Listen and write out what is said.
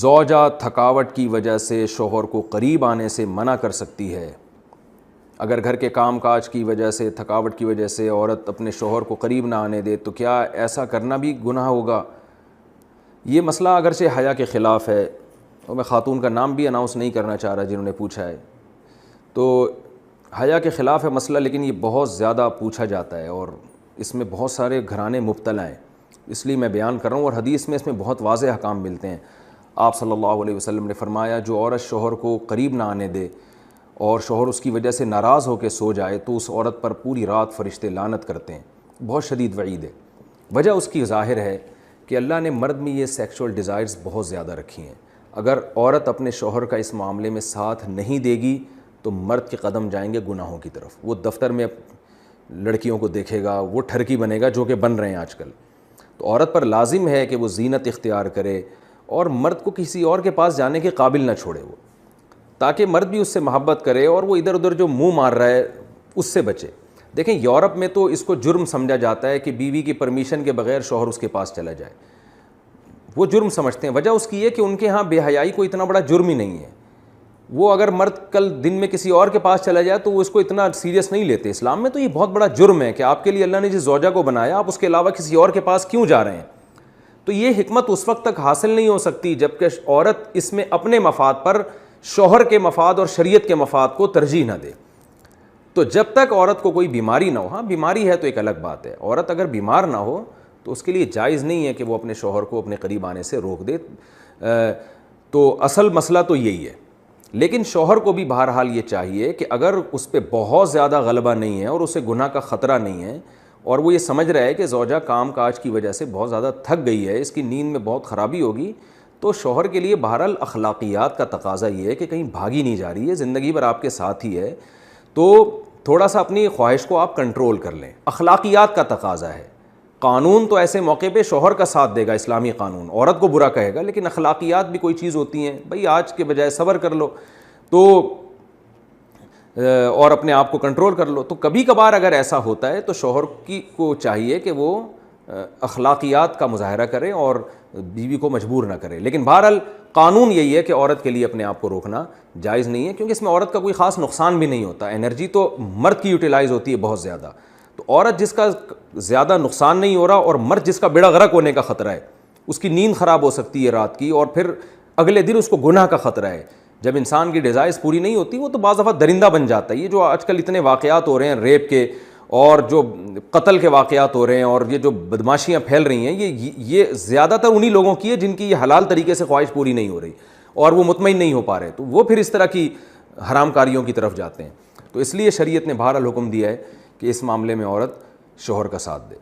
زوجہ تھکاوٹ کی وجہ سے شوہر کو قریب آنے سے منع کر سکتی ہے۔ اگر گھر کے کام کاج کی وجہ سے، تھکاوٹ کی وجہ سے عورت اپنے شوہر کو قریب نہ آنے دے تو کیا ایسا کرنا بھی گناہ ہوگا؟ یہ مسئلہ اگرچہ حیا کے خلاف ہے، اور میں خاتون کا نام بھی اناؤنس نہیں کرنا چاہ رہا جنہوں نے پوچھا ہے، تو حیا کے خلاف ہے مسئلہ، لیکن یہ بہت زیادہ پوچھا جاتا ہے اور اس میں بہت سارے گھرانے مبتلا ہیں، اس لیے میں بیان کر رہا ہوں۔ اور حدیث میں اس میں بہت واضح احکام ملتے ہیں۔ آپ صلی اللہ علیہ وسلم نے فرمایا جو عورت شوہر کو قریب نہ آنے دے اور شوہر اس کی وجہ سے ناراض ہو کے سو جائے تو اس عورت پر پوری رات فرشتے لعنت کرتے ہیں۔ بہت شدید وعید ہے۔ وجہ اس کی ظاہر ہے کہ اللہ نے مرد میں یہ سیکشول ڈیزائرز بہت زیادہ رکھی ہیں۔ اگر عورت اپنے شوہر کا اس معاملے میں ساتھ نہیں دے گی تو مرد کے قدم جائیں گے گناہوں کی طرف۔ وہ دفتر میں لڑکیوں کو دیکھے گا، وہ ٹھرکی بنے گا، جو کہ بن رہے ہیں آج کل۔ تو عورت پر لازم ہے کہ وہ زینت اختیار کرے اور مرد کو کسی اور کے پاس جانے کے قابل نہ چھوڑے وہ، تاکہ مرد بھی اس سے محبت کرے اور وہ ادھر ادھر جو منہ مار رہا ہے اس سے بچے۔ دیکھیں یورپ میں تو اس کو جرم سمجھا جاتا ہے کہ بیوی کی پرمیشن کے بغیر شوہر اس کے پاس چلا جائے، وہ جرم سمجھتے ہیں۔ وجہ اس کی ہے کہ ان کے ہاں بے حیائی کو اتنا بڑا جرم ہی نہیں ہے۔ وہ اگر مرد کل دن میں کسی اور کے پاس چلا جائے تو وہ اس کو اتنا سیریس نہیں لیتے۔ اسلام میں تو یہ بہت بڑا جرم ہے کہ آپ کے لیے اللہ نے جس زوجہ کو بنایا آپ اس کے علاوہ کسی اور کے پاس کیوں جا رہے ہیں۔ تو یہ حکمت اس وقت تک حاصل نہیں ہو سکتی جب کہ عورت اس میں اپنے مفاد پر شوہر کے مفاد اور شریعت کے مفاد کو ترجیح نہ دے۔ تو جب تک عورت کو کوئی بیماری نہ ہو، ہاں بیماری ہے تو ایک الگ بات ہے، عورت اگر بیمار نہ ہو تو اس کے لیے جائز نہیں ہے کہ وہ اپنے شوہر کو اپنے قریب آنے سے روک دے۔ تو اصل مسئلہ تو یہی ہے۔ لیکن شوہر کو بھی بہرحال یہ چاہیے کہ اگر اس پہ بہت زیادہ غلبہ نہیں ہے اور اسے گناہ کا خطرہ نہیں ہے اور وہ یہ سمجھ رہا ہے کہ زوجہ کام کاج کی وجہ سے بہت زیادہ تھک گئی ہے، اس کی نیند میں بہت خرابی ہوگی، تو شوہر کے لیے بہرحال اخلاقیات کا تقاضا یہ ہے کہ کہیں بھاگی نہیں جا رہی ہے، زندگی بھر آپ کے ساتھ ہی ہے، تو تھوڑا سا اپنی خواہش کو آپ کنٹرول کر لیں۔ اخلاقیات کا تقاضا ہے۔ قانون تو ایسے موقع پہ شوہر کا ساتھ دے گا، اسلامی قانون عورت کو برا کہے گا، لیکن اخلاقیات بھی کوئی چیز ہوتی ہیں، بھئی آج کے بجائے صبر کر لو تو اور اپنے آپ کو کنٹرول کر لو۔ تو کبھی کبھار اگر ایسا ہوتا ہے تو شوہر کو چاہیے کہ وہ اخلاقیات کا مظاہرہ کرے اور بیوی کو مجبور نہ کرے، لیکن بہرحال قانون یہی ہے کہ عورت کے لیے اپنے آپ کو روکنا جائز نہیں ہے، کیونکہ اس میں عورت کا کوئی خاص نقصان بھی نہیں ہوتا۔ انرجی تو مرد کی یوٹیلائز ہوتی ہے بہت زیادہ، تو عورت جس کا زیادہ نقصان نہیں ہو رہا اور مرد جس کا بیڑا غرق ہونے کا خطرہ ہے، اس کی نیند خراب ہو سکتی ہے رات کی اور پھر اگلے دن اس کو گناہ کا خطرہ ہے۔ جب انسان کی ڈیزائرز پوری نہیں ہوتی وہ تو بعض دفعہ درندہ بن جاتا ہے۔ یہ جو آج کل اتنے واقعات ہو رہے ہیں ریپ کے اور جو قتل کے واقعات ہو رہے ہیں اور یہ جو بدماشیاں پھیل رہی ہیں، یہ زیادہ تر انہی لوگوں کی ہے جن کی یہ حلال طریقے سے خواہش پوری نہیں ہو رہی اور وہ مطمئن نہیں ہو پا رہے، تو وہ پھر اس طرح کی حرام کاریوں کی طرف جاتے ہیں۔ تو اس لیے شریعت نے بہرحال حکم دیا ہے کہ اس معاملے میں عورت شوہر کا ساتھ دے۔